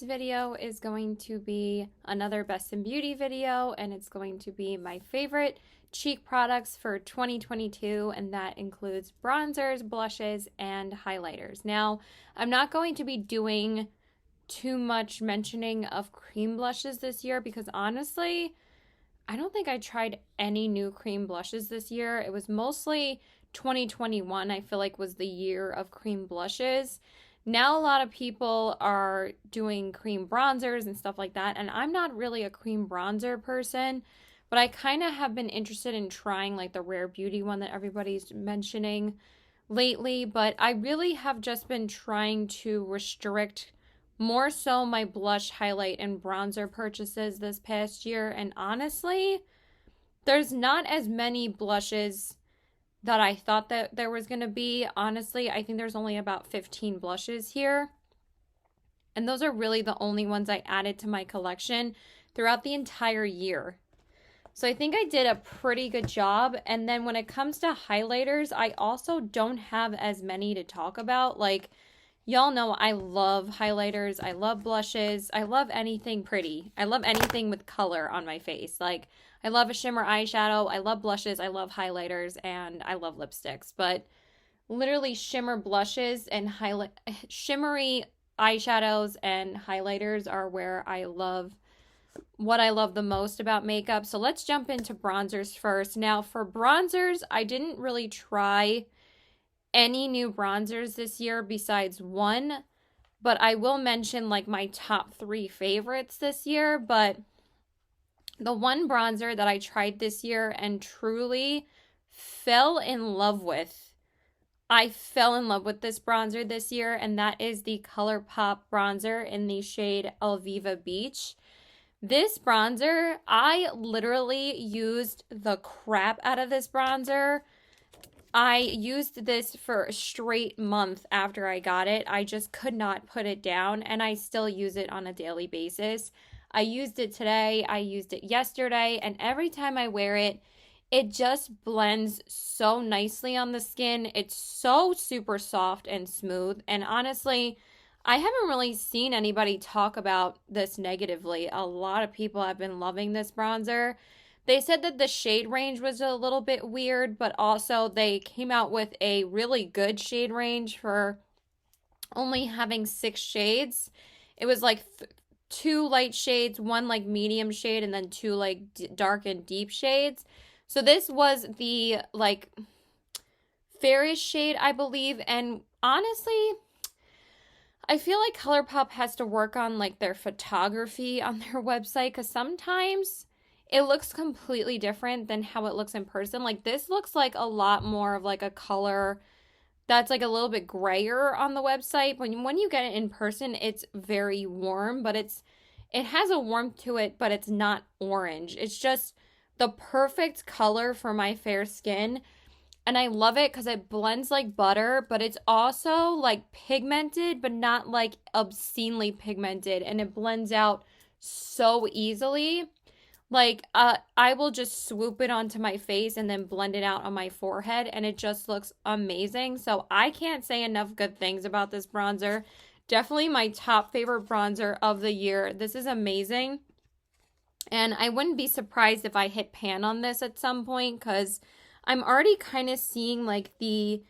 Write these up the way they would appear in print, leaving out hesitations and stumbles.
today's video is going to be another Best in Beauty video, and it's going to be my favorite cheek products for 2022, and that includes bronzers, blushes, and highlighters. Now, I'm not going to be doing too much mentioning of cream blushes this year because honestly, I don't think I tried any new cream blushes this year. It was mostly 2021, I feel like, was the year of cream blushes. Now a lot of people are doing cream bronzers and stuff like that, and I'm not really a cream bronzer person, but I kind of have been interested in trying like the Rare Beauty one that everybody's mentioning lately, but I really have just been trying to restrict more so my blush, highlight, and bronzer purchases this past year, and honestly, there's not as many blushes that I thought that there was going to be. Honestly, I think there's only about 15 blushes here. And those are really the only ones I added to my collection throughout the entire year. So I think I did a pretty good job. And then when it comes to highlighters, I also don't have as many to talk about. Like, y'all know I love highlighters. I love blushes. I love anything pretty. I love anything with color on my face. Like, I love a shimmer eyeshadow. I love blushes. I love highlighters. And I love lipsticks. But literally shimmer blushes and shimmery eyeshadows and highlighters are where I love what I love the most about makeup. So let's jump into bronzers first. Now, for bronzers, I didn't really try any new bronzers this year besides one, but I will mention like my top 3 favorites this year. But the one bronzer that I tried this year and truly fell in love with, I fell in love with this bronzer this year, and that is the ColourPop bronzer in the shade Alviva Beach. This bronzer, I literally used the crap out of this bronzer. I used this for a straight month after I got it. I just could not put it down, and I still use it on a daily basis. I used it today, I used it yesterday, and every time I wear it, it just blends so nicely on the skin. It's so super soft and smooth, and honestly, I haven't really seen anybody talk about this negatively. A lot of people have been loving this bronzer. They said that the shade range was a little bit weird, but also they came out with a really good shade range for only having 6 shades. It was like 2 light shades, 1 like medium shade, and then 2 like dark and deep shades. So this was the like fairest shade, I believe, and honestly, I feel like ColourPop has to work on like their photography on their website, because sometimes it looks completely different than how it looks in person. Like this looks like a lot more of like a color that's like a little bit grayer on the website. When you get it in person, it's very warm, but it has a warmth to it, but it's not orange. It's just the perfect color for my fair skin. And I love it because it blends like butter, but it's also like pigmented, but not like obscenely pigmented. And it blends out so easily. Like, I will just swoop it onto my face and then blend it out on my forehead, and it just looks amazing. So I can't say enough good things about this bronzer. Definitely my top favorite bronzer of the year. This is amazing. And I wouldn't be surprised if I hit pan on this at some point, because I'm already kind of seeing like the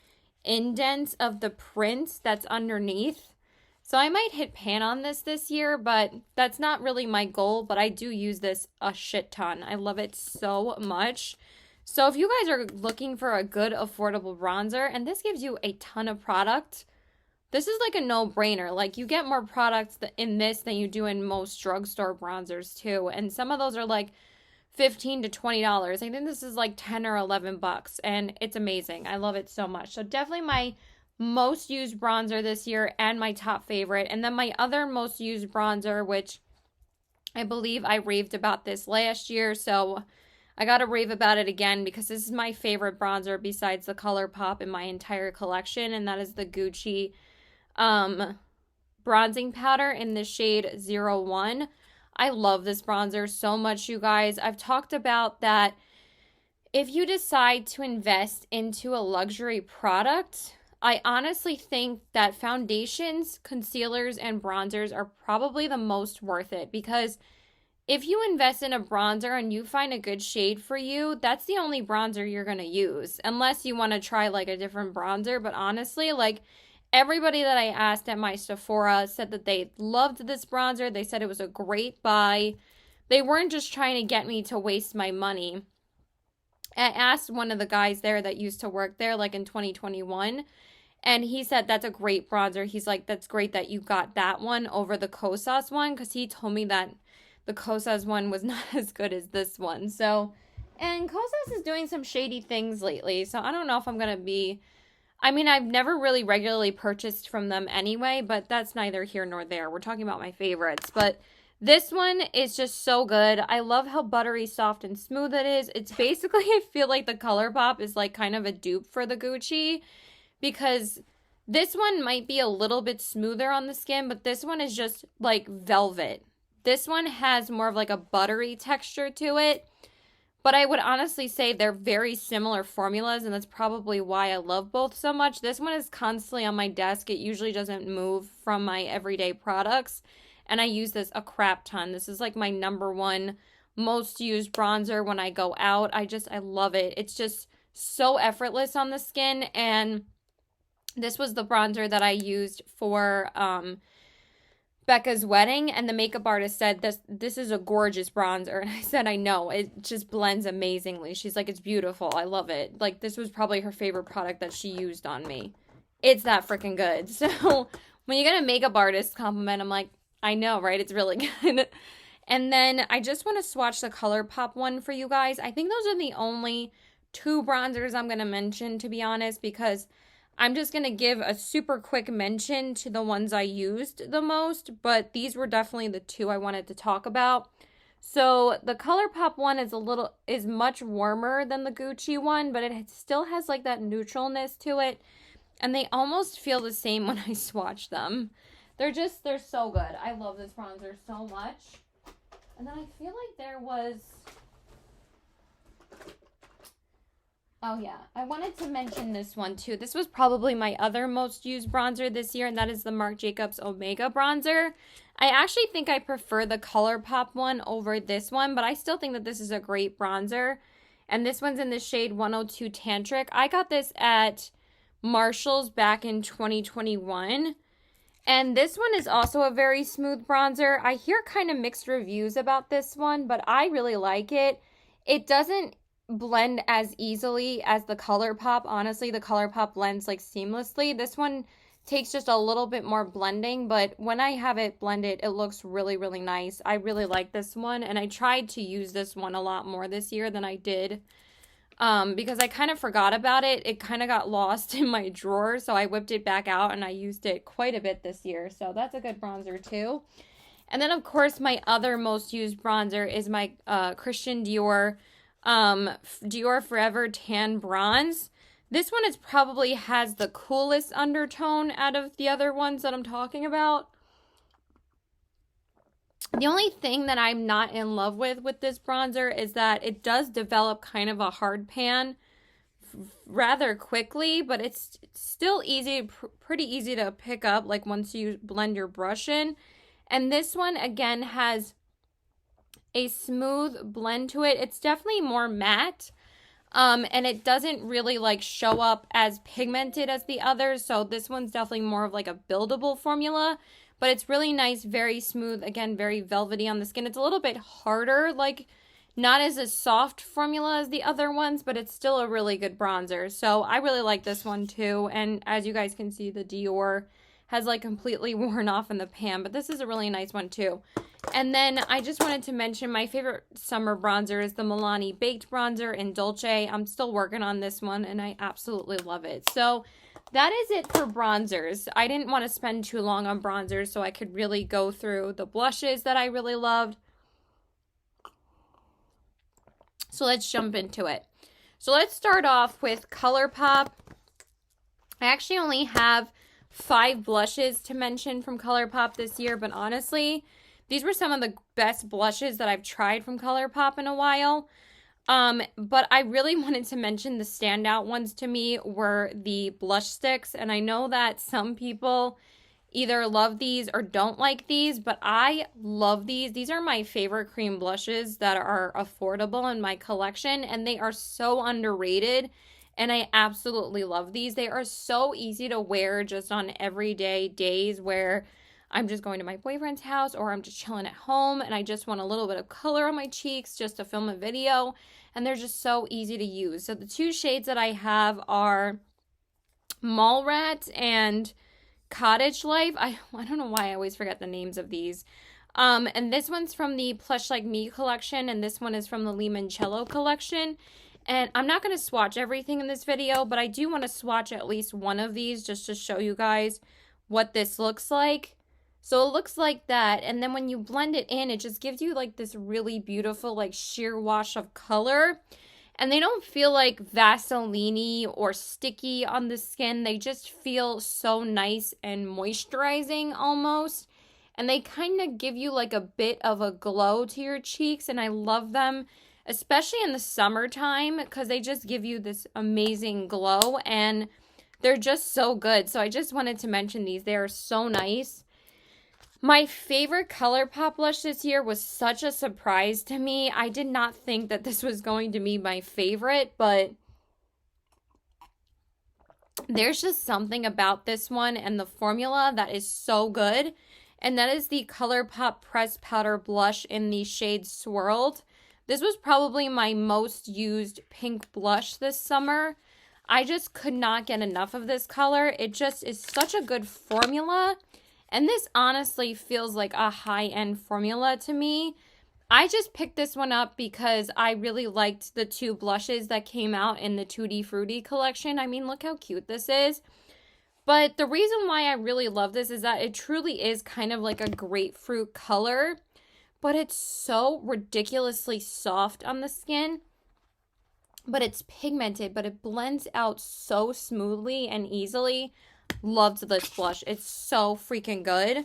indents of the print that's underneath. So I might hit pan on this year, but that's not really my goal. But I do use this a shit ton. I love it so much. So if you guys are looking for a good, affordable bronzer, and this gives you a ton of product, this is like a no-brainer. Like, you get more products in this than you do in most drugstore bronzers too. And some of those are like $15 to $20. I think this is like 10 or 11 bucks, and it's amazing. I love it so much. So definitely my most used bronzer this year and my top favorite. And then my other most used bronzer, which I believe I raved about this last year, so I gotta rave about it again because this is my favorite bronzer besides the ColourPop in my entire collection, and that is the Gucci bronzing powder in the shade 01. I love this bronzer so much, you guys. I've talked about that if you decide to invest into a luxury product, I honestly think that foundations, concealers, and bronzers are probably the most worth it because if you invest in a bronzer and you find a good shade for you, that's the only bronzer you're going to use. Unless you want to try like a different bronzer. But honestly, like everybody that I asked at my Sephora said that they loved this bronzer. They said it was a great buy. They weren't just trying to get me to waste my money. I asked one of the guys there that used to work there like in 2021, and he said that's a great bronzer. He's like, that's great that you got that one over the Kosas one, because he told me that the Kosas one was not as good as this one. So, and Kosas is doing some shady things lately, so I don't know if I'm going to be... I mean, I've never really regularly purchased from them anyway, but that's neither here nor there. We're talking about my favorites, but this one is just so good. I love how buttery, soft, and smooth it is. It's basically, I feel like the ColourPop is like kind of a dupe for the Gucci, because this one might be a little bit smoother on the skin, but this one is just like velvet. This one has more of like a buttery texture to it, but I would honestly say they're very similar formulas, and that's probably why I love both so much. This one is constantly on my desk. It usually doesn't move from my everyday products, and I use this a crap ton. This is like my #1 most used bronzer when I go out. I love it. It's just so effortless on the skin, and this was the bronzer that I used for Becca's wedding, and the makeup artist said this is a gorgeous bronzer, and I said I know, it just blends amazingly. She's like, it's beautiful, I love it. Like, this was probably her favorite product that she used on me. It's that freaking good. So when you get a makeup artist compliment, I'm like, I know, right? It's really good. And then I just want to swatch the ColourPop one for you guys. I think those are the only 2 bronzers I'm going to mention, to be honest, because I'm just going to give a super quick mention to the ones I used the most, but these were definitely the 2 I wanted to talk about. So the ColourPop one is much warmer than the Gucci one, but it still has like that neutralness to it, and they almost feel the same when I swatch them. They're so good. I love this bronzer so much. And then I feel like there was... Oh, yeah. I wanted to mention this one, too. This was probably my other most used bronzer this year, and that is the Marc Jacobs Omega bronzer. I actually think I prefer the ColourPop one over this one, but I still think that this is a great bronzer. And this one's in the shade 102 Tantric. I got this at Marshall's back in 2021. And this one is also a very smooth bronzer. I hear kind of mixed reviews about this one, but I really like it. It doesn't blend as easily as the ColourPop. Honestly, the ColourPop blends like seamlessly. This one takes just a little bit more blending, but when I have it blended, it looks really, really nice. I really like this one, and I tried to use this one a lot more this year than I did because I kind of forgot about it. It kind of got lost in my drawer, so I whipped it back out, and I used it quite a bit this year, so that's a good bronzer too. And then, of course, my other most used bronzer is my Christian Dior Dior Forever Tan Bronze. This one probably has the coolest undertone out of the other ones that I'm talking about. The only thing that I'm not in love with this bronzer is that it does develop kind of a hard pan rather quickly, but it's still pretty easy to pick up, like once you blend your brush in. And this one again has a smooth blend to it. It's definitely more matte, and it doesn't really like show up as pigmented as the others, so this one's definitely more of like a buildable formula, but it's really nice, very smooth, again, very velvety on the skin. It's a little bit harder, like not as a soft formula as the other ones, but it's still a really good bronzer, so I really like this one too. And as you guys can see, the Dior has like completely worn off in the pan, but this is a really nice one too. And then I just wanted to mention my favorite summer bronzer is the Milani Baked Bronzer in Dolce. I'm still working on this one, and I absolutely love it. So that is it for bronzers. I didn't want to spend too long on bronzers, so I could really go through the blushes that I really loved. So let's jump into it. So let's start off with ColourPop. I actually only have 5 blushes to mention from ColourPop this year, but honestly, these were some of the best blushes that I've tried from ColourPop in a while. But I really wanted to mention the standout ones to me were the blush sticks. And I know that some people either love these or don't like these, but I love these. These are my favorite cream blushes that are affordable in my collection, and they are so underrated. And I absolutely love these. They are so easy to wear just on everyday days where I'm just going to my boyfriend's house or I'm just chilling at home and I just want a little bit of color on my cheeks just to film a video. And they're just so easy to use. So the two shades that I have are Mall Rat and Cottage Life. I don't know why I always forget the names of these. And this one's from the Plush Like Me collection, and this one is from the Limoncello collection. And I'm not going to swatch everything in this video, but I do want to swatch at least one of these just to show you guys what this looks like. So it looks like that, and then when you blend it in, it just gives you like this really beautiful like sheer wash of color. And they don't feel like Vaseline-y or sticky on the skin. They just feel so nice and moisturizing almost. And they kind of give you like a bit of a glow to your cheeks. And I love them, especially in the summertime, because they just give you this amazing glow. And they're just so good. So I just wanted to mention these. They are so nice. My favorite ColourPop blush this year was such a surprise to me. I did not think that this was going to be my favorite, but there's just something about this one and the formula that is so good. And that is the ColourPop Pressed Powder Blush in the shade Swirled. This was probably my most used pink blush this summer. I just could not get enough of this color. It just is such a good formula. And this honestly feels like a high-end formula to me. I just picked this one up because I really liked the two blushes that came out in the Tutti Frutti collection. I mean, look how cute this is. But the reason why I really love this is that it truly is kind of like a grapefruit color. But it's so ridiculously soft on the skin. But it's pigmented, but it blends out so smoothly and easily. Loved this blush. It's so freaking good.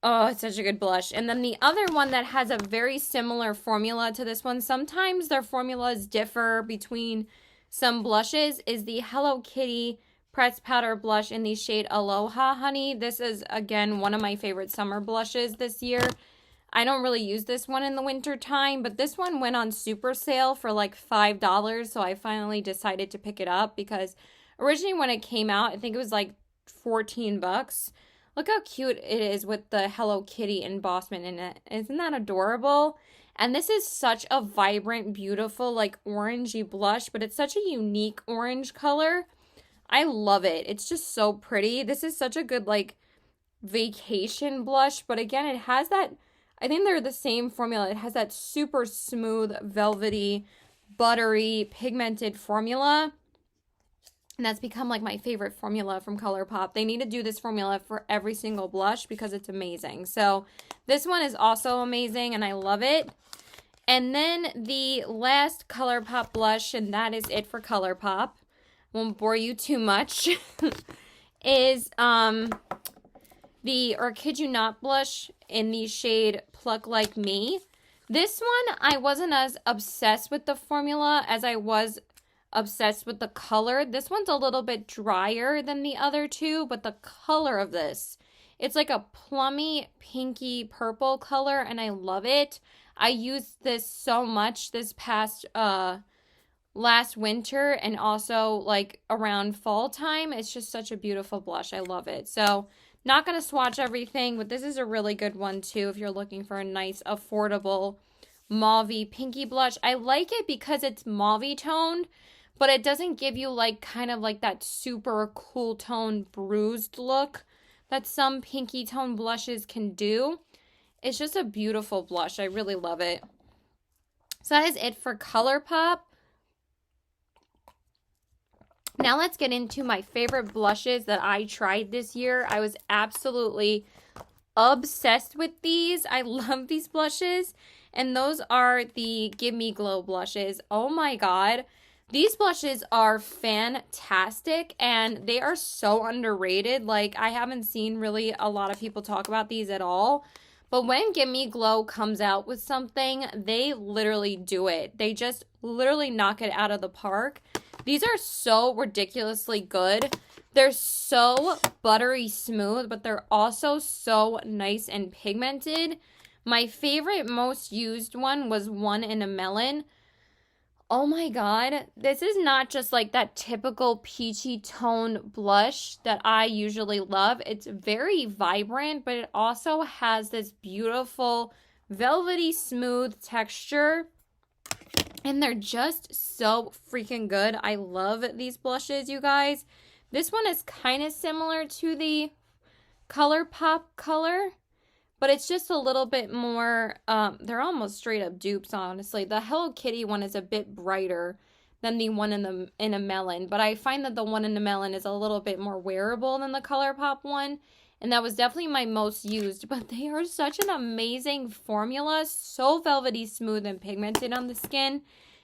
Oh, it's such a good blush. And then the other one that has a very similar formula to this one, sometimes their formulas differ between some blushes, is the Hello Kitty Pressed Powder Blush in the shade Aloha Honey. This is, again, one of my favorite summer blushes this year. I don't really use this one in the winter time, but this one went on super sale for like $5, so I finally decided to pick it up because originally when it came out, I think it was like 14 bucks. Look how cute it is with the Hello Kitty embossment in it. Isn't that adorable? And this is such a vibrant, beautiful, like orangey blush, but it's such a unique orange color. I love it. It's just so pretty. This is such a good like vacation blush, but again, it has that, I think they're the same formula. It has that super smooth, velvety, buttery, pigmented formula. And that's become like my favorite formula from ColourPop. They need to do this formula for every single blush because it's amazing. So this one is also amazing and I love it. And then the last ColourPop blush, and that is it for ColourPop, won't bore you too much, is the Or Kid You Not blush in the shade Pluck Like Me. This one, I wasn't as obsessed with the formula as I was obsessed with the color. This one's a little bit drier than the other two, but the color of this, it's like a plummy, pinky purple color, and I love it. I used this so much this past last winter and also like around fall time. It's just such a beautiful blush. I love it. So not going to swatch everything, but this is a really good one too if you're looking for a nice, affordable mauve pinky blush. I like it because it's mauve toned, but it doesn't give you like kind of like that super cool tone bruised look that some pinky tone blushes can do. It's just a beautiful blush. I really love it. So that is it for ColourPop. Now let's get into my favorite blushes that I tried this year. I was absolutely obsessed with these. I love these blushes. And those are the Give Me Glow blushes. Oh my god. These blushes are fantastic and they are so underrated. Like, I haven't seen really a lot of people talk about these at all. But when Gimme Glow comes out with something, they literally do it. They just literally knock it out of the park. These are so ridiculously good. They're so buttery smooth, but they're also so nice and pigmented. My favorite, most used one was one in a melon. Oh my god, this is not just like that typical peachy tone blush that I usually love. It's very vibrant, but it also has this beautiful velvety smooth texture. And they're just so freaking good. I love these blushes, you guys. This one is kind of similar to the ColourPop color, but it's just a little bit more, they're almost straight up dupes, honestly. The Hello Kitty one is a bit brighter than the one in a melon, but I find that the one in the melon is a little bit more wearable than the ColourPop one, and that was definitely my most used. But they are such an amazing formula, so velvety smooth and pigmented on the skin.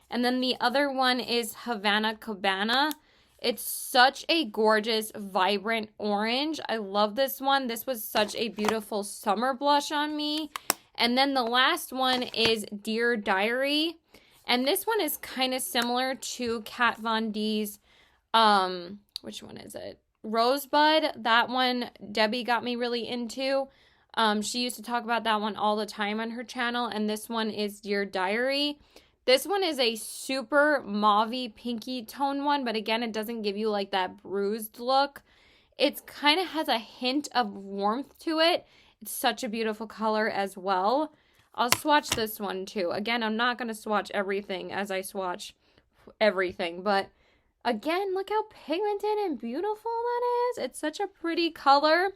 And then the other one is Havana Cabana. It's such a gorgeous, vibrant orange. I love this one. This was such a beautiful summer blush on me. And then the last one is Dear Diary. And this one is kind of similar to Kat Von D's, which one is it? Rosebud. That one Debbie got me really into. She used to talk about that one all the time on her channel. And this one is Dear Diary. This one is a super mauve-y, pinky tone one, but again, it doesn't give you like that bruised look. It kind of has a hint of warmth to it. It's such a beautiful color as well. I'll swatch this one too. Again, I'm not going to swatch everything as I swatch everything, but again, look how pigmented and beautiful that is. It's such a pretty color.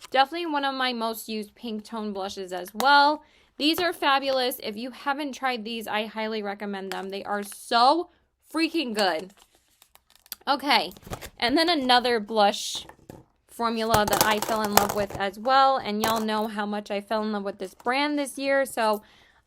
Definitely one of my most used pink tone blushes as well. These are fabulous. If you haven't tried these, I highly recommend them. They are so freaking good. Okay, and then another blush formula that I fell in love with as well. And y'all know how much I fell in love with this brand this year. So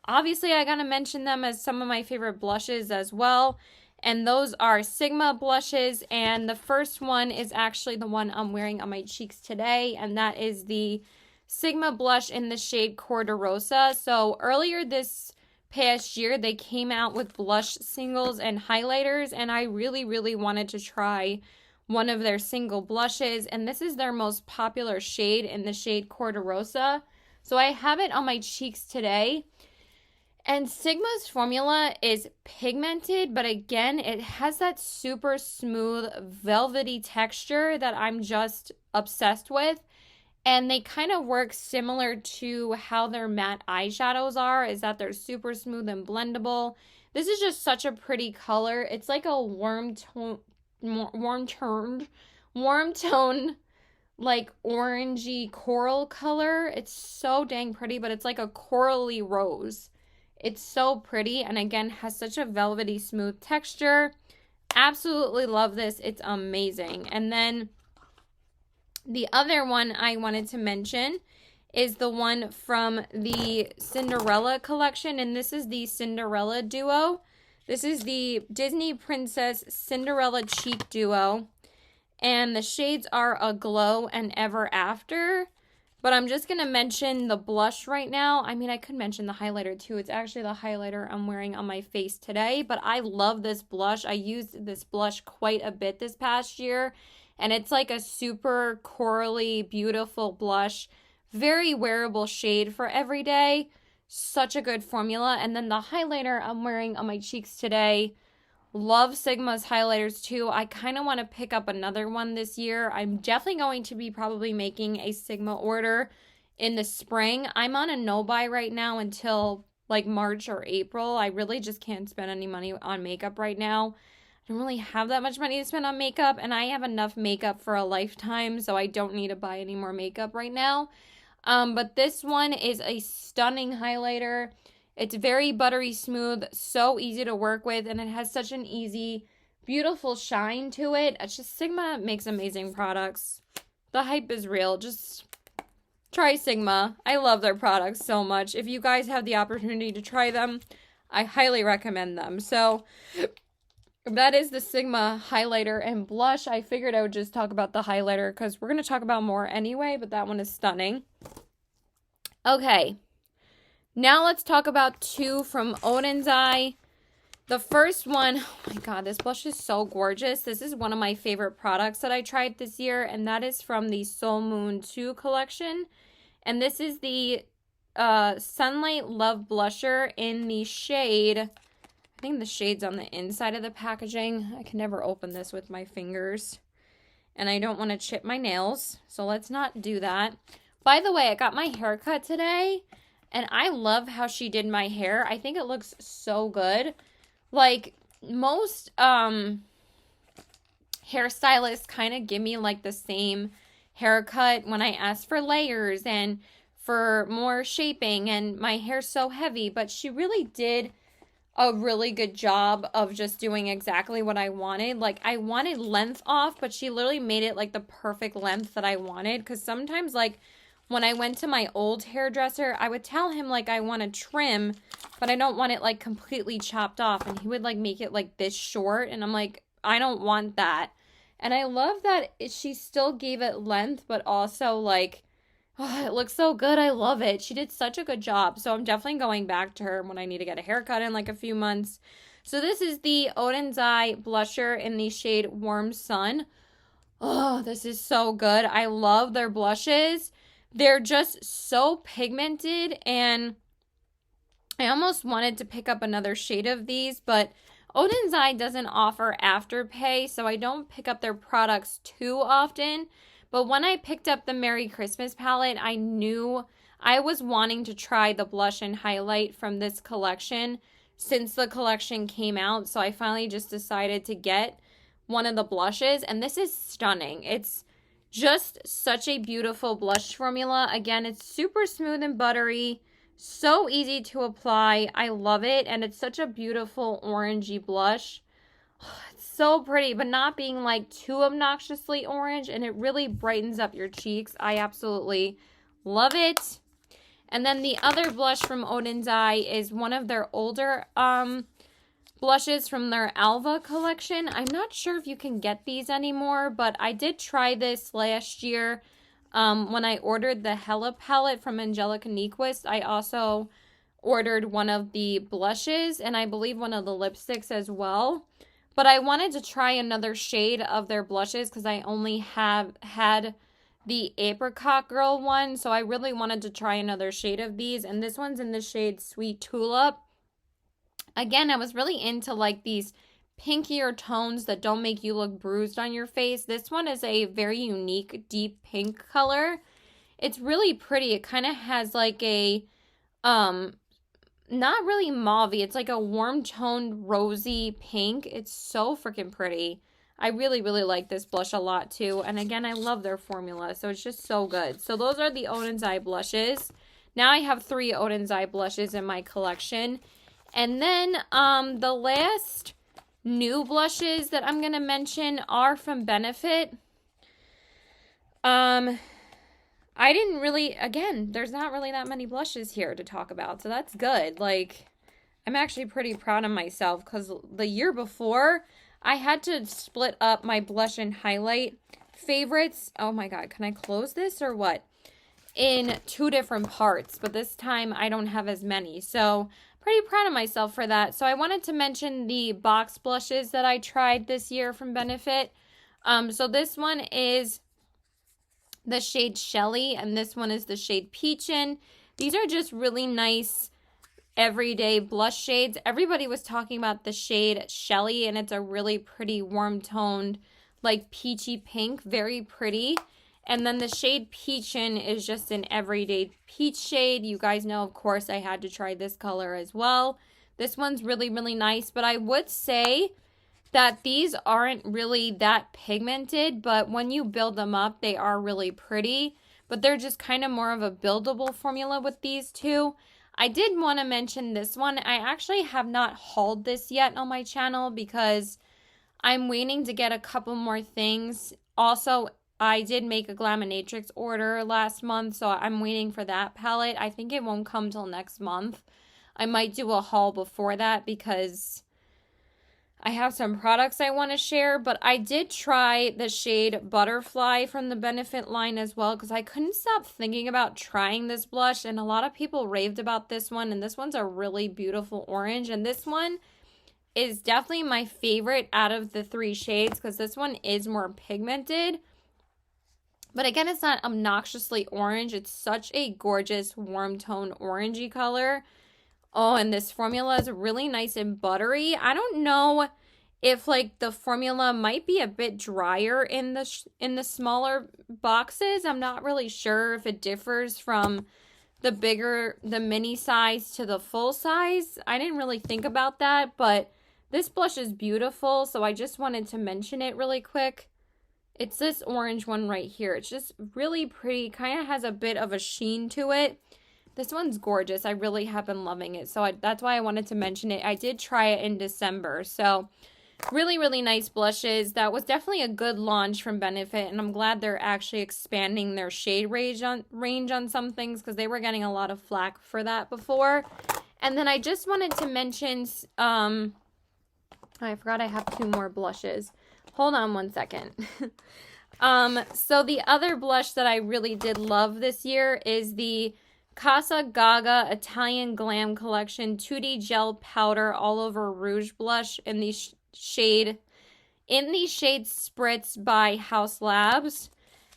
obviously I gotta mention them as some of my favorite blushes as well. And those are Sigma blushes. And the first one is actually the one I'm wearing on my cheeks today. And that is the Sigma blush in the shade Corderosa. So earlier this past year, they came out with blush singles and highlighters, and I really wanted to try one of their single blushes, and this is their most popular shade in the shade Corderosa. So I have it on my cheeks today. And Sigma's formula is pigmented, but again, it has that super smooth, velvety texture that I'm just obsessed with. And they kind of work similar to how their matte eyeshadows are, is that they're super smooth and blendable. This is just such a pretty color. It's like a warm tone, like orangey coral color. It's so dang pretty, but it's like a corally rose. It's so pretty, and again, has such a velvety smooth texture. Absolutely love this. It's amazing. And then the other one I wanted to mention is the one from the Cinderella collection, and this is the Cinderella Duo. This is the Disney Princess Cinderella Cheek Duo, and the shades are Aglow and Ever After. But I'm just going to mention the blush right now. I mean, I could mention the highlighter too. It's actually the highlighter I'm wearing on my face today, but I love this blush. I used this blush quite a bit this past year. And it's like a super corally, beautiful blush. Very wearable shade for every day. Such a good formula. And then the highlighter I'm wearing on my cheeks today. Love Sigma's highlighters too. I kind of want to pick up another one this year. I'm definitely going to be probably making a Sigma order in the spring. I'm on a no-buy right now until like March or April. I really just can't spend any money on makeup right now. I don't really have that much money to spend on makeup, and I have enough makeup for a lifetime, so I don't need to buy any more makeup right now. But this one is a stunning highlighter. It's very buttery smooth, so easy to work with, and it has such an easy, beautiful shine to it. It's just Sigma makes amazing products. The hype is real. Just try Sigma. I love their products so much. If you guys have the opportunity to try them, I highly recommend them. So that is the Sigma highlighter and blush. I figured I would just talk about the highlighter because we're going to talk about more anyway, but that one is stunning. Okay, Now let's talk about two from Oden's Eye. The first one, oh my god, this blush is so gorgeous. This is one of my favorite products that I tried this year, and that is from the Soul Moon 2 collection. And this is the Sunlight Love Blusher in the shade, I think the shade's on the inside of the packaging. I can never open this with my fingers. And I don't want to chip my nails, so let's not do that. By the way, I got my hair cut today, and I love how she did my hair. I think it looks so good. Like, most hairstylists kind of give me, like, the same haircut when I ask for layers and for more shaping, and my hair's so heavy. But she really did a really good job of just doing exactly what I wanted. Like, I wanted length off, but she literally made it, like, the perfect length that I wanted. Because sometimes, like, when I went to my old hairdresser, I would tell him, like, I want to trim, but I don't want it, like, completely chopped off. And he would, like, make it, like, this short. And I'm like, I don't want that. And I love that she still gave it length, but also, like, oh, it looks so good. I love it. She did such a good job. So I'm definitely going back to her when I need to get a haircut in, like, a few months. So this is the Oden's Eye blusher in the shade Warm Sun. Oh, this is so good. I love their blushes. They're just so pigmented, and I almost wanted to pick up another shade of these, but Oden's Eye doesn't offer Afterpay, so I don't pick up their products too often. But when I picked up the Merry Christmas palette, I knew I was wanting to try the blush and highlight from this collection since the collection came out, so I finally just decided to get one of the blushes, and this is stunning. It's just such a beautiful blush formula. Again, it's super smooth and buttery, so easy to apply. I love it, and it's such a beautiful orangey blush. It's so pretty, but not being like too obnoxiously orange, and it really brightens up your cheeks. I absolutely love it. And then the other blush from Oden's Eye is one of their older blushes from their Alva collection. I'm not sure if you can get these anymore, but I did try this last year when I ordered the Hella palette from Angelica Nyquist. I also ordered one of the blushes and I believe one of the lipsticks as well. But I wanted to try another shade of their blushes because I only have had the Apricot Girl one, so I really wanted to try another shade of these, and this one's in the shade Sweet Tulip. Again, I was really into like these pinkier tones that don't make you look bruised on your face. This one is a very unique deep pink color. It's really pretty. It kind of has like a not really mauvey. It's like a warm toned rosy pink. It's so freaking pretty. I really, really like this blush a lot too. And again, I love their formula. So it's just so good. So those are the Oden's Eye blushes. Now I have 3 Oden's Eye blushes in my collection. And then the last new blushes that I'm going to mention are from Benefit. I didn't really, again, there's not really that many blushes here to talk about, so that's good. Like, I'm actually pretty proud of myself because the year before, I had to split up my blush and highlight favorites. Oh my god, can I close this or what? In 2 different parts, but this time I don't have as many, so pretty proud of myself for that. So I wanted to mention the box blushes that I tried this year from Benefit. So this one is the shade Shelly, and this one is the shade Peachin'. These are just really nice everyday blush shades. Everybody was talking about the shade Shelly, and it's a really pretty warm toned, like peachy pink, very pretty. And then the shade Peachin' is just an everyday peach shade. You guys know, of course, I had to try this color as well. This one's really, really nice, but I would say that these aren't really that pigmented, but when you build them up, they are really pretty. But they're just kind of more of a buildable formula with these two. I did want to mention this one. I actually have not hauled this yet on my channel because I'm waiting to get a couple more things. Also, I did make a Glaminatrix order last month, so I'm waiting for that palette. I think it won't come till next month. I might do a haul before that because I have some products I want to share, but I did try the shade Butterfly from the Benefit line as well because I couldn't stop thinking about trying this blush, and a lot of people raved about this one, and this one's a really beautiful orange, and this one is definitely my favorite out of the 3 shades because this one is more pigmented. But again, it's not obnoxiously orange. It's such a gorgeous warm tone orangey color. Oh, and this formula is really nice and buttery. I don't know if like the formula might be a bit drier in the smaller boxes. I'm not really sure if it differs from the mini size to the full size. I didn't really think about that, but this blush is beautiful, so I just wanted to mention it really quick. It's this orange one right here. It's just really pretty, kind of has a bit of a sheen to it. This one's gorgeous. I really have been loving it. So that's why I wanted to mention it. I did try it in December. So really, really nice blushes. That was definitely a good launch from Benefit. And I'm glad they're actually expanding their shade range on some things because they were getting a lot of flack for that before. And then I just wanted to mention, I forgot I have 2 more blushes. Hold on one second. So the other blush that I really did love this year is the Casa Gaga Italian Glam Collection 2D Gel Powder All Over Rouge Blush in the shade Spritz by Haus Labs.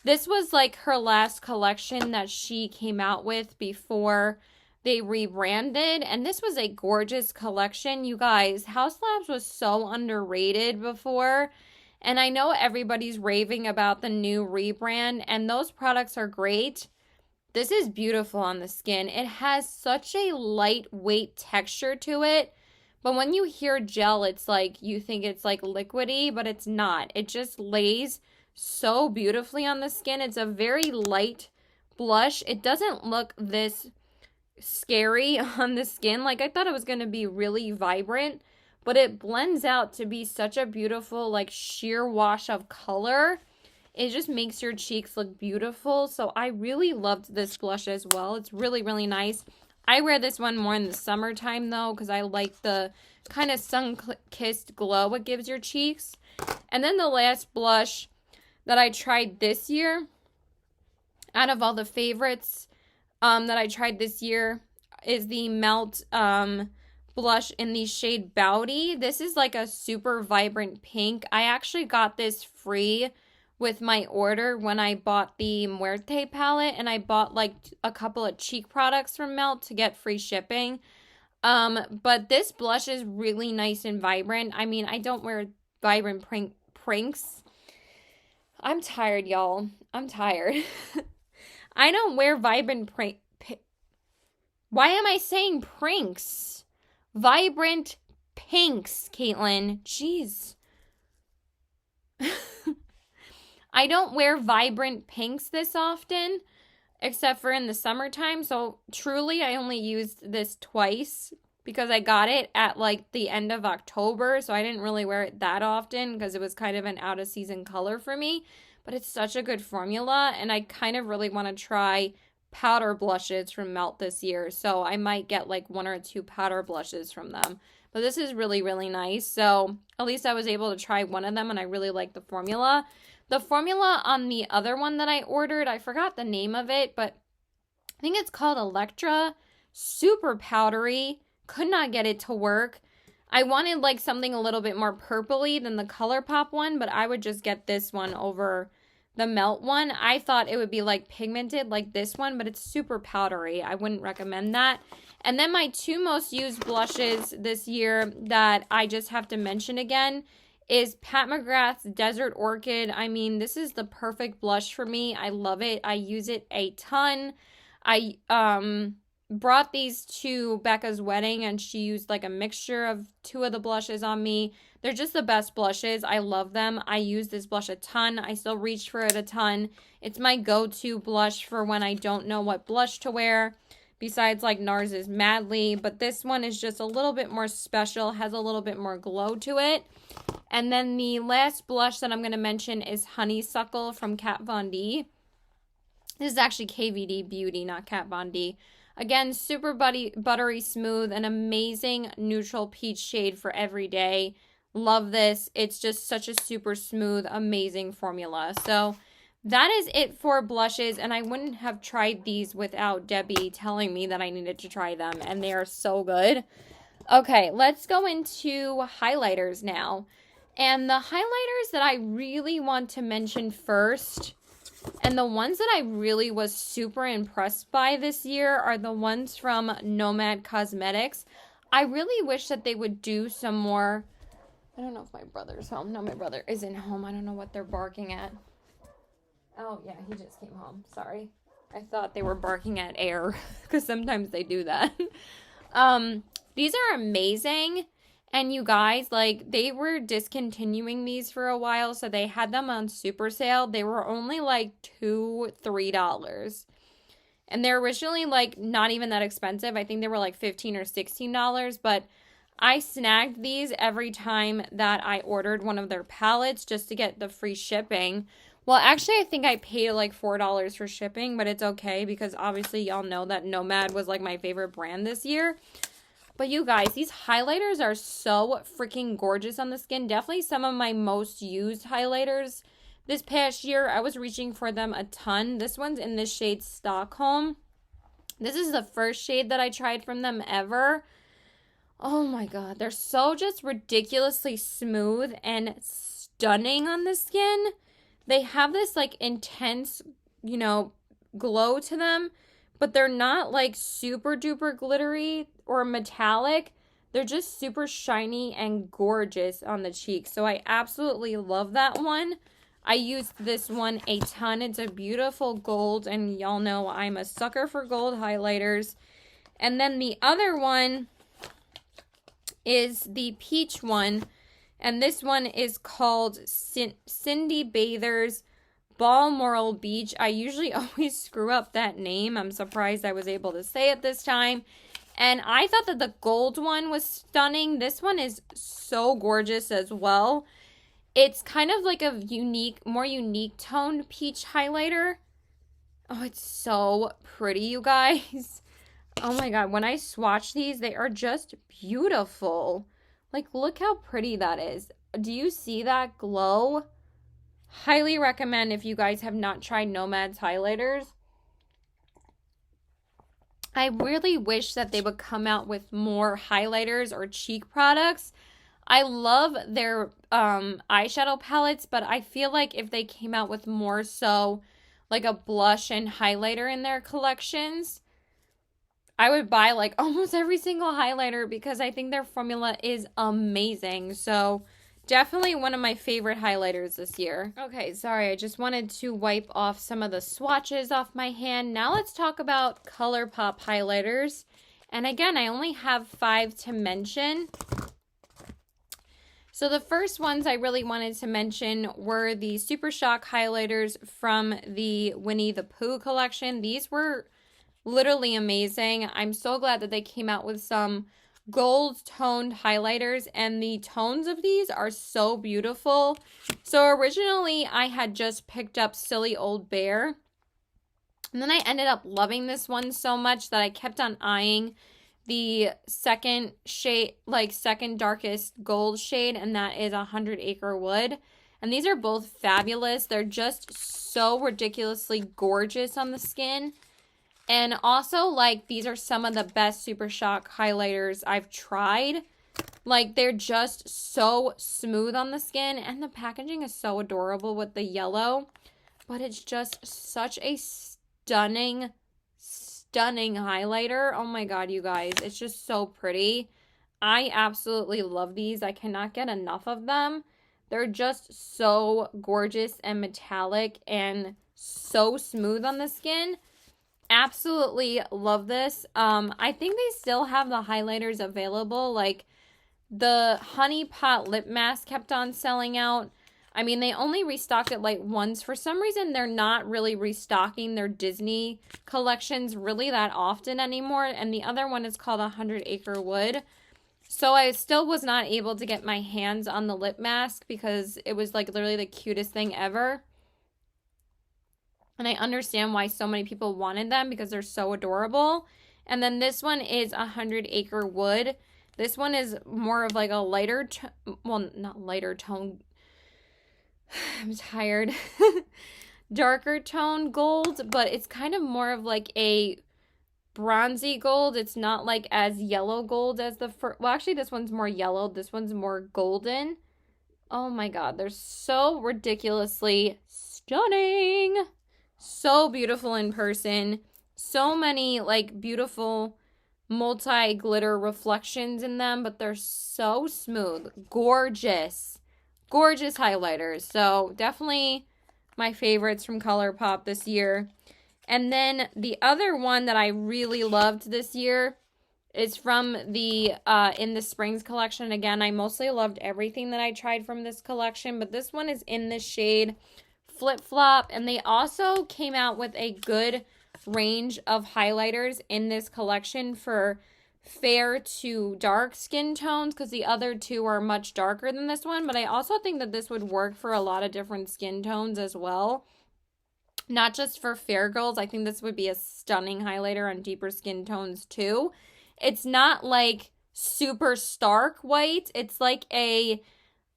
This was like her last collection that she came out with before they rebranded, and this was a gorgeous collection. You guys, Haus Labs was so underrated before, and I know everybody's raving about the new rebrand, and those products are great. This is beautiful on the skin. It has such a lightweight texture to it. But when you hear gel, it's like you think it's like liquidy, but it's not. It just lays so beautifully on the skin. It's a very light blush. It doesn't look this scary on the skin. Like I thought it was going to be really vibrant, but it blends out to be such a beautiful like sheer wash of color. It just makes your cheeks look beautiful. So I really loved this blush as well. It's really, really nice. I wear this one more in the summertime though, because I like the kind of sun-kissed glow it gives your cheeks. And then the last blush that I tried this year, out of all the favorites that I tried this year, is the Melt blush in the shade Boudy. This is like a super vibrant pink. I actually got this free with my order when I bought the Muerte palette, and I bought like a couple of cheek products from Melt to get free shipping. But this blush is really nice and vibrant. I mean, I don't wear vibrant prinks. I'm tired, y'all. I'm tired. I don't wear vibrant Why am I saying prinks? Vibrant pinks, Caitlin. Jeez. I don't wear vibrant pinks this often, except for in the summertime. So truly, I only used this twice because I got it at like the end of October. So I didn't really wear it that often because it was kind of an out of season color for me. But it's such a good formula, and I kind of really want to try powder blushes from Melt this year. So I might get like 1 or 2 powder blushes from them. But this is really, really nice. So at least I was able to try one of them, and I really like the formula. The formula on the other one that I ordered, I forgot the name of it, but I think it's called Electra. Super powdery. Could not get it to work. I wanted like something a little bit more purpley than the ColourPop one, but I would just get this one over the Melt one. I thought it would be like pigmented like this one, but it's super powdery. I wouldn't recommend that. And then my 2 most used blushes this year that I just have to mention again is Pat McGrath's Desert Orchid. I mean, this is the perfect blush for me. I love it. I use it a ton. I brought these to Becca's wedding, and she used like a mixture of 2 of the blushes on me. They're just the best blushes. I love them. I use this blush a ton. I still reach for it a ton. It's my go-to blush for when I don't know what blush to wear, besides like NARS's Madly. But this one is just a little bit more special, has a little bit more glow to it. And then the last blush that I'm going to mention is Honeysuckle from Kat Von D. This is actually KVD Beauty, not Kat Von D. Again, super buttery smooth, an amazing neutral peach shade for every day. Love this. It's just such a super smooth, amazing formula. So that is it for blushes, and I wouldn't have tried these without Debbie telling me that I needed to try them, and they are so good. Okay, let's go into highlighters now. And the highlighters that I really want to mention first, and the ones that I really was super impressed by this year, are the ones from Nomad Cosmetics. I really wish that they would do some more. I don't know if my brother's home. No, my brother isn't home. I don't know what they're barking at. Oh, yeah, he just came home. Sorry. I thought they were barking at air because sometimes they do that. These are amazing. And you guys, like, they were discontinuing these for a while, so they had them on super sale. They were only like $2, $3. And they're originally like not even that expensive. I think they were like $15 or $16, but I snagged these every time that I ordered one of their palettes just to get the free shipping. Well, actually, I think I paid like $4 for shipping, but it's okay because obviously y'all know that Nomad was like my favorite brand this year. But you guys, these highlighters are so freaking gorgeous on the skin. Definitely some of my most used highlighters this past year. I was reaching for them a ton. This one's in the shade Stockholm. This is the first shade that I tried from them ever. Oh my god, they're so just ridiculously smooth and stunning on the skin. They have this like intense, glow to them, but they're not like super duper glittery or metallic. They're just super shiny and gorgeous on the cheeks. So I absolutely love that one. I used this one a ton. It's a beautiful gold, and y'all know I'm a sucker for gold highlighters. And then the other one is the peach one, and this one is called Cindy Bather's Balmoral Beach. I usually always screw up that name. I'm surprised I was able to say it this time. And I thought that the gold one was stunning. This one is so gorgeous as well. It's kind of like a more unique toned peach highlighter. Oh, it's so pretty, you guys. Oh my god, when I swatch these, they are just beautiful. Like, look how pretty that is. Do you see that glow? Highly recommend if you guys have not tried Nomad's highlighters. I really wish that they would come out with more highlighters or cheek products. I love their eyeshadow palettes, but I feel like if they came out with more so like a blush and highlighter in their collections, I would buy like almost every single highlighter because I think their formula is amazing. So definitely one of my favorite highlighters this year. Okay, sorry, I just wanted to wipe off some of the swatches off my hand. Now let's talk about ColourPop highlighters. And again, I only have 5 to mention. So the first ones I really wanted to mention were the Super Shock highlighters from the Winnie the Pooh collection. These were literally amazing. I'm so glad that they came out with some gold toned highlighters, and the tones of these are so beautiful. So originally I had just picked up Silly Old Bear, and then I ended up loving this one so much that I kept on eyeing the second shade, like second darkest gold shade, and that is 100 Acre Wood. And these are both fabulous. They're just so ridiculously gorgeous on the skin. And also, like, these are some of the best Super Shock highlighters I've tried. Like, they're just so smooth on the skin, and the packaging is so adorable with the yellow. But it's just such a stunning highlighter. Oh my god, you guys, it's just so pretty. I absolutely love these. I cannot get enough of them. They're just so gorgeous and metallic and so smooth on the skin. Absolutely love this. I think they still have the highlighters available. Like, the Honey Pot lip mask kept on selling out. I mean, they only restocked it like once. For some reason, they're not really restocking their Disney collections really that often anymore. And the other one is called 100 Acre Wood. So I still was not able to get my hands on the lip mask because it was like literally the cutest thing ever. And I understand why so many people wanted them because they're so adorable. And then this one is 100 Acre Wood. This one is more of like a lighter, well, not lighter tone. I'm tired. Darker tone gold, but it's kind of more of like a bronzy gold. It's not like as yellow gold as the first. Well, actually, this one's more yellow. This one's more golden. Oh my God, they're so ridiculously stunning. So beautiful in person. So many like beautiful multi-glitter reflections in them, but they're so smooth. Gorgeous. Gorgeous highlighters. So definitely my favorites from ColourPop this year. And then the other one that I really loved this year is from the In the Springs collection. Again, I mostly loved everything that I tried from this collection, but this one is in the shade Flip Flop, and they also came out with a good range of highlighters in this collection for fair to dark skin tones, because the other two are much darker than this one, but I also think that this would work for a lot of different skin tones as well. Not just for fair girls. I think this would be a stunning highlighter on deeper skin tones too. It's not like super stark white. It's like a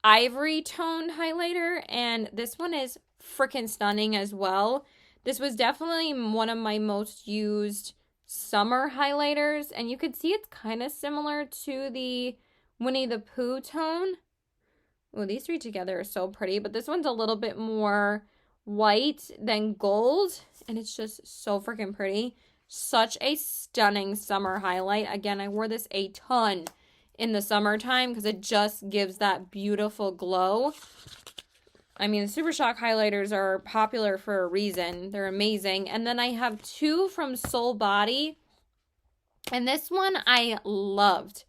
ivory toned highlighter, and this one is freaking stunning as well. This was definitely one of my most used summer highlighters, and you could see it's kind of similar to the Winnie the Pooh tone. Oh, these three together are so pretty, but this one's a little bit more white than gold, and it's just so freaking pretty. Such a stunning summer highlight. Again, I wore this a ton in the summertime because it just gives that beautiful glow. I mean, the Super Shock highlighters are popular for a reason. They're amazing. And then I have two from Soul Body, and this one I loved.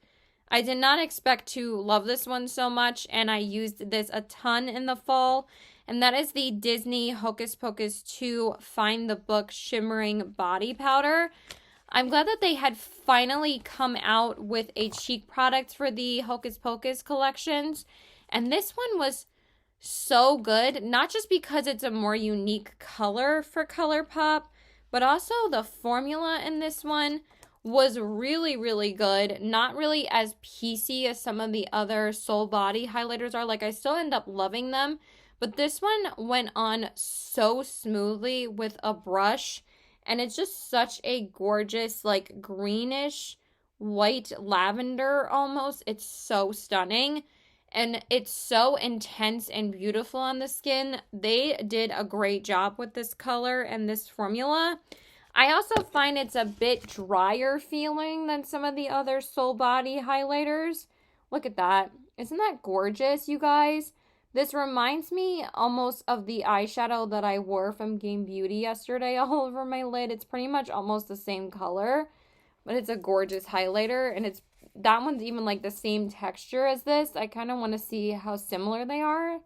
I did not expect to love this one so much, and I used this a ton in the fall. And that is the Disney Hocus Pocus 2 Find the Book Shimmering Body Powder. I'm glad that they had finally come out with a cheek product for the Hocus Pocus collections. And this one was so good, not just because it's a more unique color for ColourPop, but also the formula in this one was really, really good. Not really as piecey as some of the other Soul Body highlighters are. Like, I still end up loving them, but this one went on so smoothly with a brush, and it's just such a gorgeous, like, greenish, white lavender almost. It's so stunning, and it's so intense and beautiful on the skin. They did a great job with this color and this formula. I also find it's a bit drier feeling than some of the other Soul Body highlighters. Look at that. Isn't that gorgeous, you guys? This reminds me almost of the eyeshadow that I wore from Game Beauty yesterday all over my lid. It's pretty much almost the same color, but it's a gorgeous highlighter, and that one's even like the same texture as this. I kind of want to see how similar they are.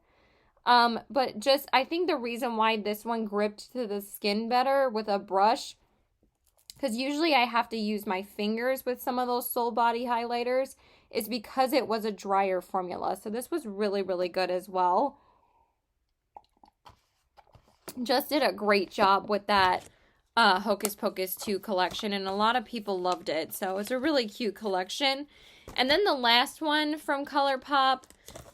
But just, I think the reason why this one gripped to the skin better with a brush, because usually I have to use my fingers with some of those Soul Body highlighters, is because it was a drier formula. So this was really, really good as well. Just did a great job with that Hocus Pocus 2 collection, and a lot of people loved it. So it's a really cute collection. And then the last one from ColourPop,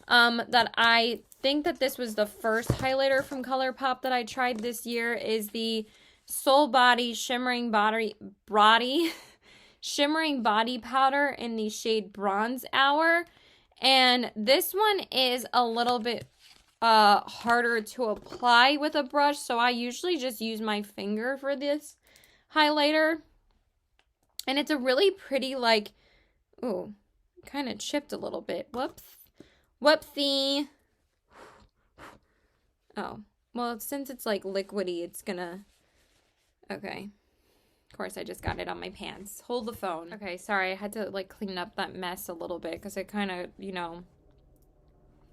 that I think that this was the first highlighter from ColourPop that I tried this year, is the Soul Body Shimmering Body Shimmering Body Powder in the shade Bronze Hour. And this one is a little bit harder to apply with a brush, so I usually just use my finger for this highlighter. And it's a really pretty, like, ooh, kind of chipped a little bit. Whoopsie. Oh, well, since it's like liquidy, it's gonna, okay. Of course, I just got it on my pants. Hold the phone. Okay, sorry, I had to like clean up that mess a little bit because it kind of, you know,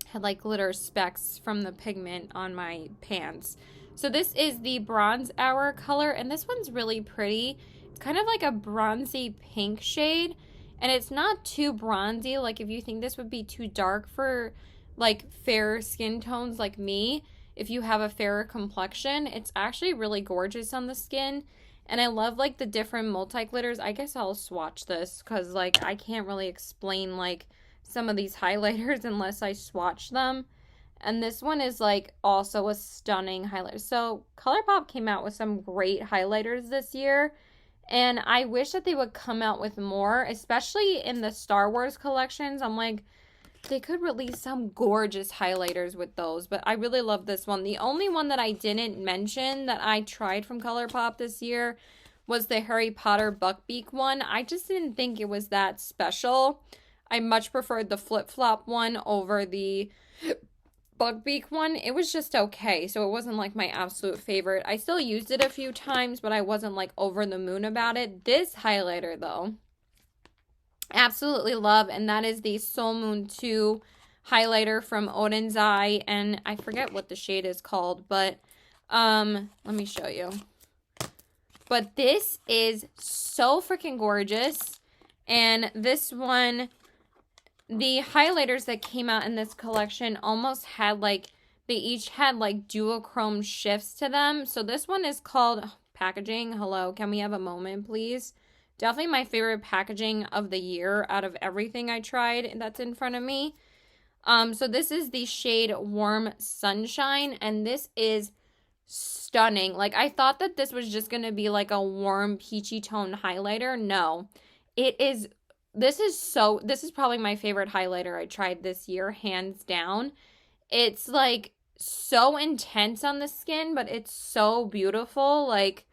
had like glitter specks from the pigment on my pants. So this is the Bronze Hour color, and this one's really pretty. It's kind of like a bronzy pink shade, and it's not too bronzy. Like, if you think this would be too dark for like fair skin tones like me, if you have a fairer complexion, it's actually really gorgeous on the skin. And I love like the different multi-glitters. I guess I'll swatch this because like I can't really explain like some of these highlighters unless I swatch them. And this one is like also a stunning highlighter. So ColourPop came out with some great highlighters this year. And I wish that they would come out with more, especially in the Star Wars collections. I'm like, they could release some gorgeous highlighters with those. But I really love this one. The only one that I didn't mention that I tried from ColourPop this year was the Harry Potter Buckbeak one. I just didn't think it was that special. I much preferred the flip-flop one over the Buckbeak one. It was just okay, so it wasn't like my absolute favorite. I still used it a few times, but I wasn't like over the moon about it. This highlighter though, absolutely love, and that is the Soul Moon 2 highlighter from Odin's Eye, and I forget what the shade is called, but let me show you. But this is so freaking gorgeous, and this one, the highlighters that came out in this collection almost had like, they each had like duochrome shifts to them. So this one is called packaging. Hello, can we have a moment, please? Definitely my favorite packaging of the year out of everything I tried that's in front of me. So this is the shade Warm Sunshine, and this is stunning. Like, I thought that this was just going to be like a warm peachy tone highlighter. No, it is. This is probably my favorite highlighter I tried this year, hands down. It's like so intense on the skin, but it's so beautiful. Like,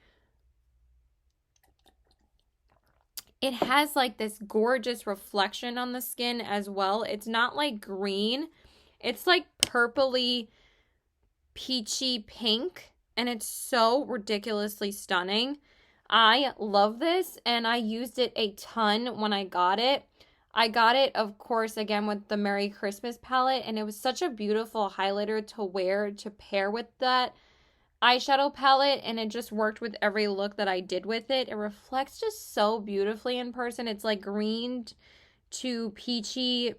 it has like this gorgeous reflection on the skin as well. It's not like green. It's like purpley, peachy pink, and it's so ridiculously stunning. I love this, and I used it a ton when I got it. I got it, of course, again with the Merry Christmas palette, and it was such a beautiful highlighter to wear to pair with that eyeshadow palette, and it just worked with every look that I did with it. It reflects just so beautifully in person. It's like green to peachy,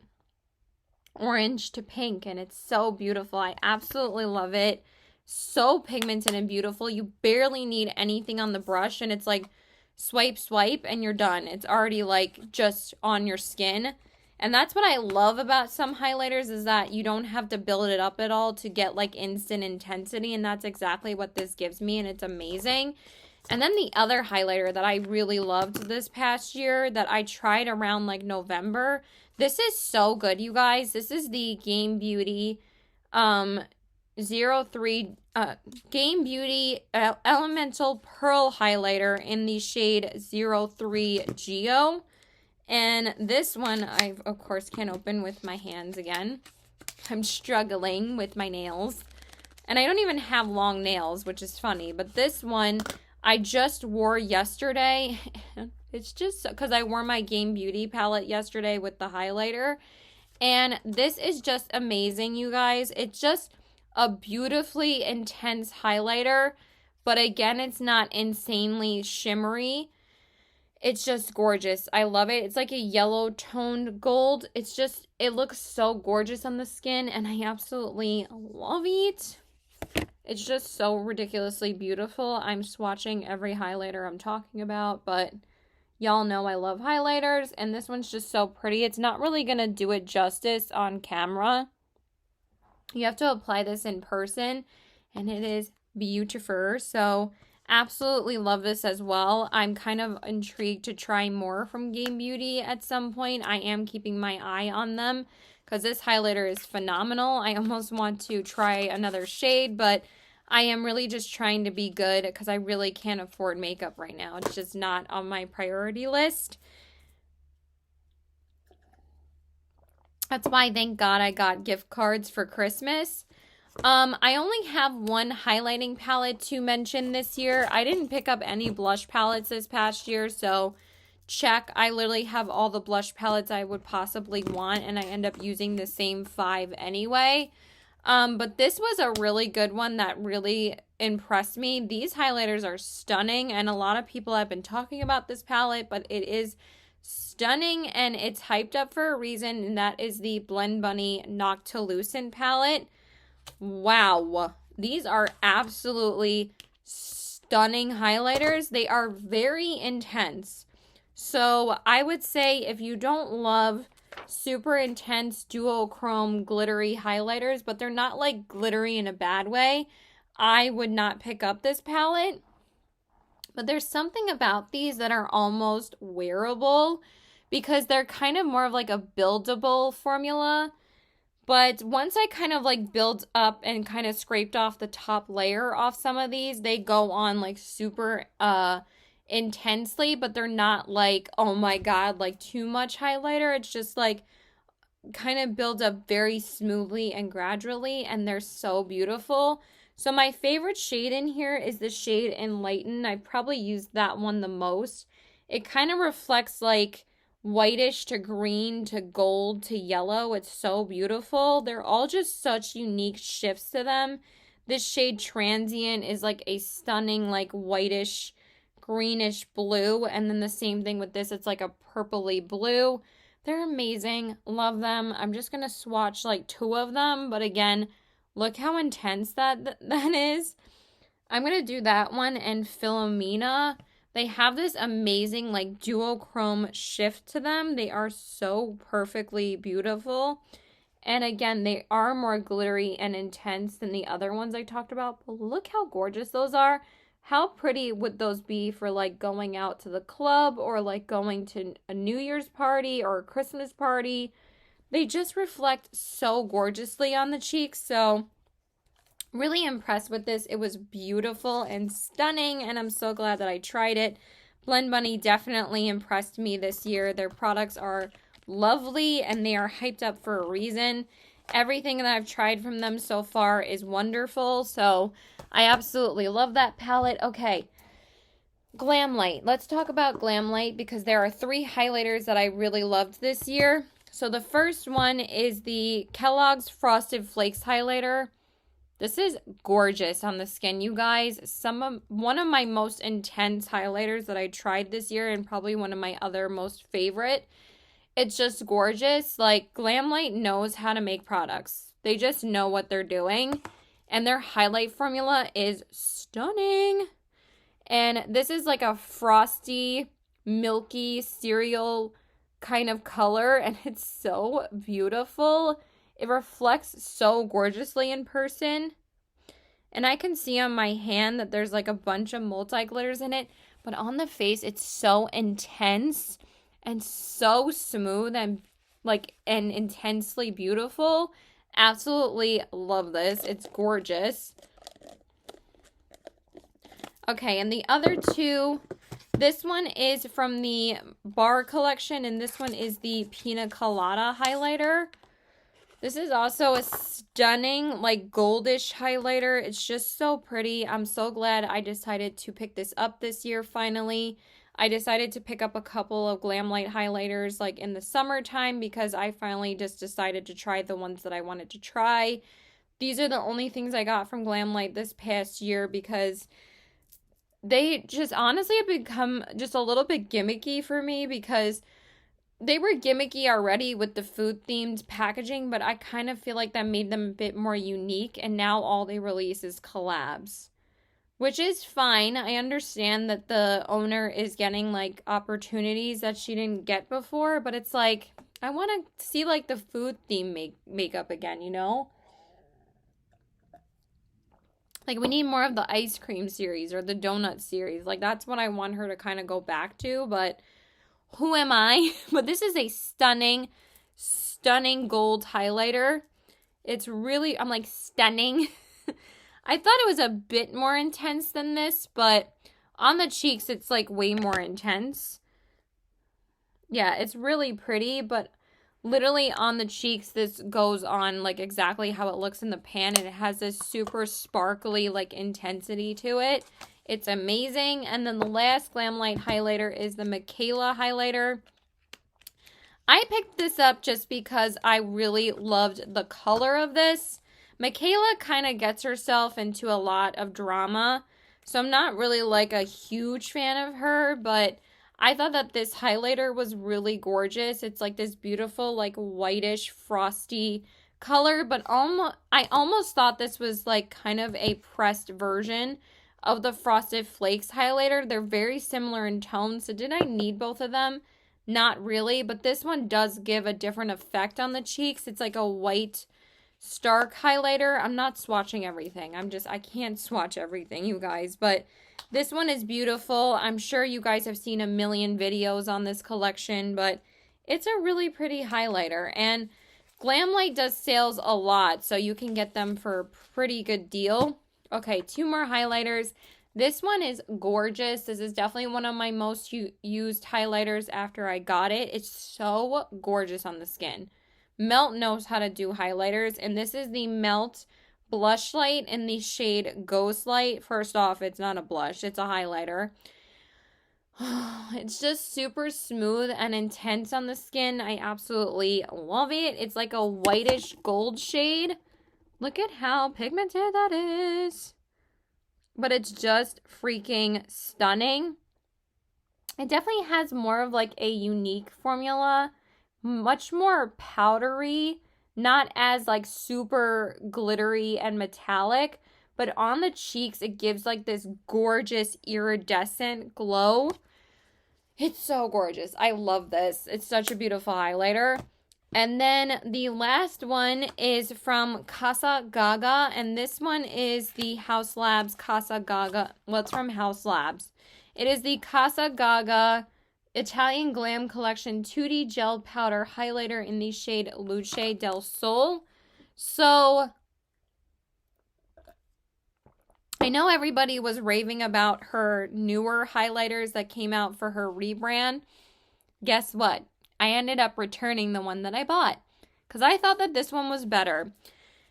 orange to pink, and it's so beautiful. I absolutely love it. So pigmented and beautiful. You barely need anything on the brush, and it's like swipe, swipe, and you're done. It's already like just on your skin. And that's what I love about some highlighters, is that you don't have to build it up at all to get like instant intensity, and that's exactly what this gives me, and it's amazing. And then the other highlighter that I really loved this past year that I tried around like November. This is so good, you guys. This is the Game Beauty 03 Game Beauty Elemental Pearl Highlighter in the shade 03 Geo. And this one, I, of course, can't open with my hands again. I'm struggling with my nails. And I don't even have long nails, which is funny. But this one, I just wore yesterday. It's just because I wore my Game Beauty palette yesterday with the highlighter. And this is just amazing, you guys. It's just a beautifully intense highlighter, but again, it's not insanely shimmery. It's just gorgeous. I love it. It's like a yellow toned gold. It's just, it looks so gorgeous on the skin, and I absolutely love it. It's just so ridiculously beautiful. I'm swatching every highlighter I'm talking about, but y'all know I love highlighters, and this one's just so pretty. It's not really going to do it justice on camera. You have to apply this in person, and it is beautiful. So absolutely love this as well. I'm kind of intrigued to try more from Game Beauty at some point. I am keeping my eye on them because this highlighter is phenomenal. I almost want to try another shade, but I am really just trying to be good because I really can't afford makeup right now. It's just not on my priority list. That's why, thank God, I got gift cards for Christmas. I only have one highlighting palette to mention this year. I didn't pick up any blush palettes this past year, so check. I literally have all the blush palettes I would possibly want, and I end up using the same 5 anyway. But this was a really good one that really impressed me. These highlighters are stunning, and a lot of people have been talking about this palette, but it is stunning, and it's hyped up for a reason, and that is the Blend Bunny Noctilucent palette. Wow, these are absolutely stunning. stunning highlighters. They are very intense. So I would say if you don't love super intense duochrome glittery highlighters, but they're not like glittery in a bad way, I would not pick up this palette. But there's something about these that are almost wearable because they're kind of more of like a buildable formula. But once I kind of like build up and kind of scraped off the top layer off some of these, they go on like super intensely, but they're not like, oh my god, like too much highlighter. It's just like kind of builds up very smoothly and gradually, and they're so beautiful. So my favorite shade in here is the shade Enlighten. I probably used that one the most. It kind of reflects like whitish to green to gold to yellow. It's so beautiful. They're all just such unique shifts to them. This shade Transient is like a stunning like whitish greenish blue, and then the same thing with this. It's like a purpley blue. They're amazing. Love them. I'm just going to swatch like 2 of them, but again, look how intense that is. I'm going to do that one and Philomena. They have this amazing like duochrome shift to them. They are so perfectly beautiful. And again, they are more glittery and intense than the other ones I talked about. But look how gorgeous those are. How pretty would those be for like going out to the club or like going to a New Year's party or a Christmas party? They just reflect so gorgeously on the cheeks. So really impressed with this. It was beautiful and stunning, and I'm so glad that I tried it. Blend Bunny definitely impressed me this year. Their products are lovely and they are hyped up for a reason. Everything that I've tried from them so far is wonderful, so I absolutely love that palette. Okay, Glamlite. Let's talk about Glamlite because there are 3 highlighters that I really loved this year. So the first one is the Kellogg's Frosted Flakes highlighter. This is gorgeous on the skin, you guys. One of my most intense highlighters that I tried this year, and probably one of my other most favorite. It's just gorgeous. Like, Glamlite knows how to make products. They just know what they're doing. And their highlight formula is stunning. And this is like a frosty, milky cereal kind of color. And it's so beautiful. It reflects so gorgeously in person. And I can see on my hand that there's like a bunch of multi-glitters in it. But on the face, it's so intense and so smooth and like and intensely beautiful. Absolutely love this. It's gorgeous. Okay, and the other 2, this one is from the Bar collection, and this one is the Pina Colada highlighter. This is also a stunning, like, goldish highlighter. It's just so pretty. I'm so glad I decided to pick this up this year, finally. I decided to pick up a couple of Glamlite highlighters, like, in the summertime because I finally just decided to try the ones that I wanted to try. These are the only things I got from Glamlite this past year because they just honestly have become just a little bit gimmicky for me because they were gimmicky already with the food-themed packaging, but I kind of feel like that made them a bit more unique, and now all they release is collabs, which is fine. I understand that the owner is getting, like, opportunities that she didn't get before, but it's like, I want to see, like, the food-theme makeup again, you know? Like, we need more of the ice cream series or the donut series. Like, that's what I want her to kind of go back to, but who am I? But this is a stunning, stunning gold highlighter. It's really, I'm like, stunning. I thought it was a bit more intense than this, but on the cheeks, it's like way more intense. Yeah, it's really pretty, but literally on the cheeks, this goes on like exactly how it looks in the pan, and it has this super sparkly like intensity to it. It's amazing. And then the last Glamlite highlighter is the Michaela highlighter. I picked this up just because I really loved the color of this. Michaela kind of gets herself into a lot of drama, so I'm not really like a huge fan of her, but I thought that this highlighter was really gorgeous. It's like this beautiful like whitish frosty color, but I almost thought this was like kind of a pressed version of the Frosted Flakes highlighter. They're very similar in tone, so did I need both of them? Not really, but this one does give a different effect on the cheeks. It's like a white Stark highlighter. I'm not swatching everything. I can't swatch everything, you guys, but this one is beautiful. I'm sure you guys have seen a million videos on this collection, but it's a really pretty highlighter, and Glamlite does sales a lot, so you can get them for a pretty good deal. Okay, 2 more highlighters. This one is gorgeous. This is definitely one of my most used highlighters after I got it. It's so gorgeous on the skin. Melt knows how to do highlighters, and this is the Melt Blush Light in the shade Ghost Light. First off, it's not a blush, it's a highlighter. It's just super smooth and intense on the skin. I absolutely love it. It's like a whitish gold shade. Look at how pigmented that is. But it's just freaking stunning. It definitely has more of like a unique formula. Much more powdery. Not as like super glittery and metallic. But on the cheeks, it gives like this gorgeous iridescent glow. It's so gorgeous. I love this. It's such a beautiful highlighter. And then the last one is from Casa Gaga. And this one is the Haus Labs Casa Gaga. Well, it's from Haus Labs. It is the Casa Gaga Italian Glam Collection 2D Gel Powder Highlighter in the shade Luce del Sol. So I know everybody was raving about her newer highlighters that came out for her rebrand. Guess what? I ended up returning the one that I bought because I thought that this one was better.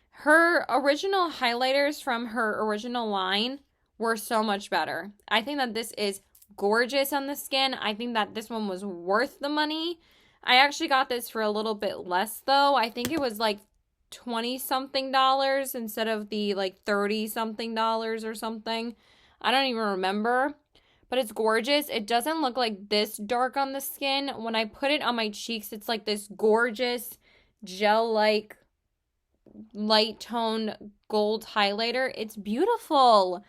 Her original highlighters from her original line were so much better. I think that this is gorgeous on the skin. I think that this one was worth the money. I actually got this for a little bit less though. I think it was like $20-something instead of the like $30-something or something. I don't even remember. But it's gorgeous. It doesn't look like this dark on the skin. When I put it on my cheeks, it's like this gorgeous gel-like light tone gold highlighter. It's beautiful.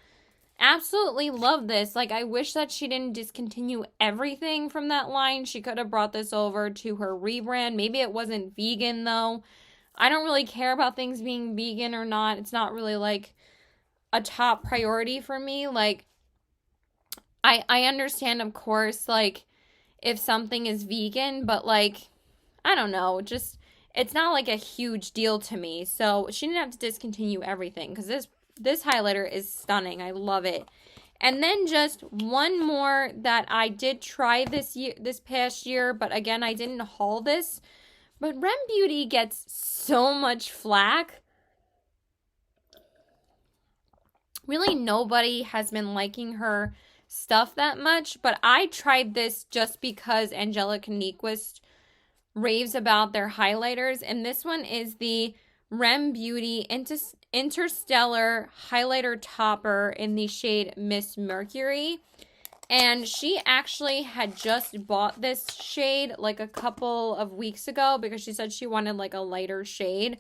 Absolutely love this. Like, I wish that she didn't discontinue everything from that line. She could have brought this over to her rebrand. Maybe it wasn't vegan, though. I don't really care about things being vegan or not. It's not really, like, a top priority for me. Like, I understand, of course, like, if something is vegan, but, like, I don't know, just, it's not, like, a huge deal to me. So, she didn't have to discontinue everything, because this highlighter is stunning. I love it. And then just one more that I did try this past year, but again, I didn't haul this. But Rem Beauty gets so much flack. Really, nobody has been liking her stuff that much, but I tried this just because Angelica Nyquist raves about their highlighters, and this one is the Rem Beauty Interstellar Highlighter Topper in the shade Miss Mercury. And she actually had just bought this shade like a couple of weeks ago because she said she wanted like a lighter shade.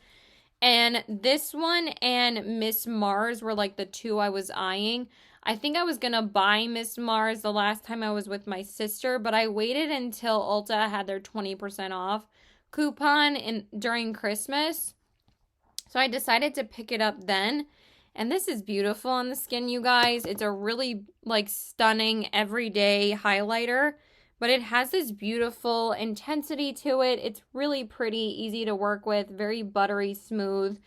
And this one and Miss Mars were like the two I was eyeing. I think I was going to buy Miss Mars the last time I was with my sister, but I waited until Ulta had their 20% off coupon during Christmas. So I decided to pick it up then. And this is beautiful on the skin, you guys. It's a really, like, stunning everyday highlighter. But it has this beautiful intensity to it. It's really pretty, easy to work with, very buttery smooth.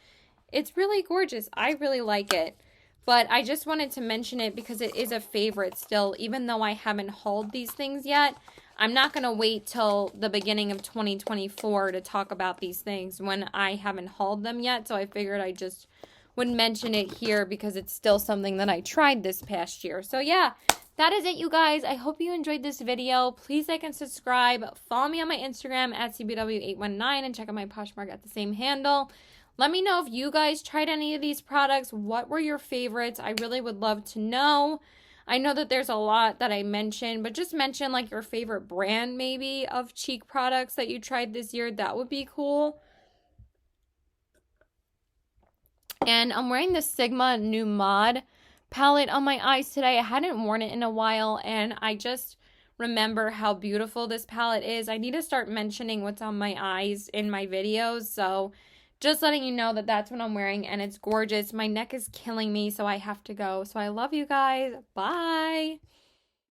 It's really gorgeous. I really like it. But I just wanted to mention it because it is a favorite still, even though I haven't hauled these things yet. I'm not going to wait till the beginning of 2024 to talk about these things when I haven't hauled them yet. So I figured I just would mention it here because it's still something that I tried this past year. So yeah, that is it, you guys. I hope you enjoyed this video. Please like and subscribe. Follow me on my Instagram at CBW819 and check out my Poshmark at the same handle. Let me know if you guys tried any of these products. What were your favorites? I really would love to know. I know that there's a lot that I mentioned, but just mention like your favorite brand maybe of cheek products that you tried this year. That would be cool. And I'm wearing the Sigma New Mod palette on my eyes today. I hadn't worn it in a while, and I just remember how beautiful this palette is. I need to start mentioning what's on my eyes in my videos, so just letting you know that that's what I'm wearing, and it's gorgeous. My neck is killing me, so I have to go. So I love you guys. Bye.